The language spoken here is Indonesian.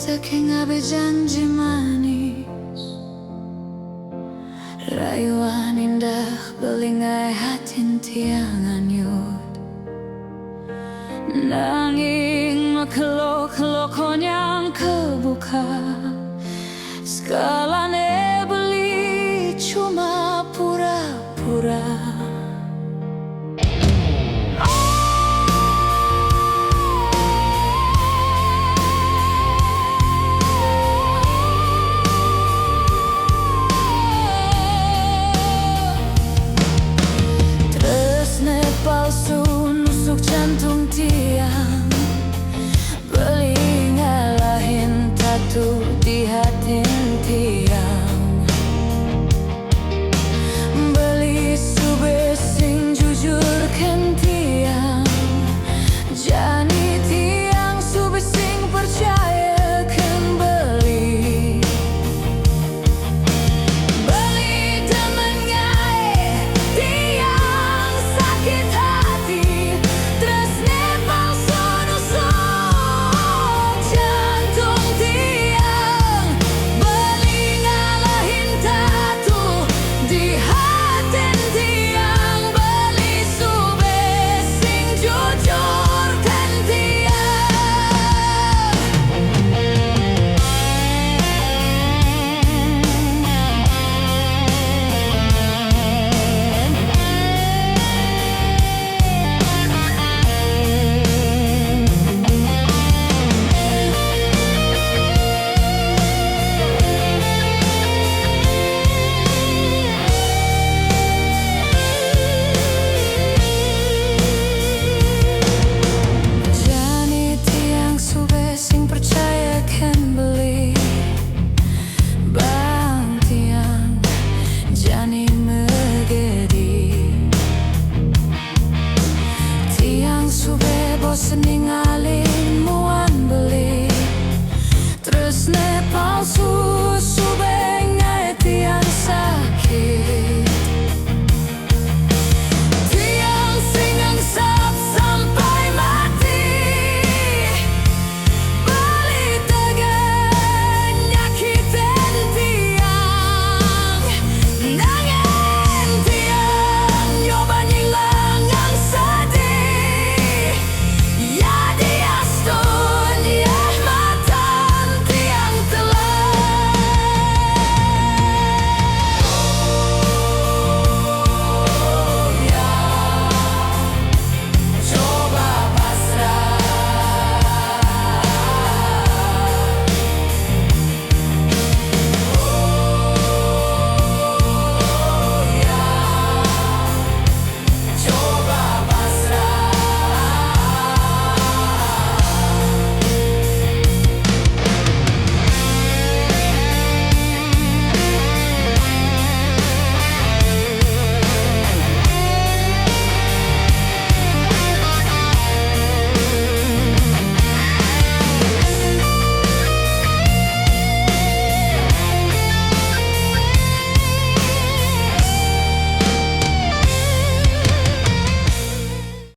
Saking abe janji manis, rayuan indah belingai hatin tiang anyut. Nanging makelo-kelo konyang kebuka, skalane beli cuma pura-pura. Palsu nusuk jantung tiang, beli ngalahin tatu di hati tiang. Beli sube sing jujur kan tiang, jani tiang sube sing percaya kan beli. Beli temen ngai tiang sakit hati, tresne palsu nusuk jantung tiang. Beli ngalahin tatu di hati tiang, beli sube sing jujur kan tiang. Jani tiang sube sing percaya kan beli. Bang tiang jani megedi, tiang sube bosen ninggalin muan beli. Terus nepa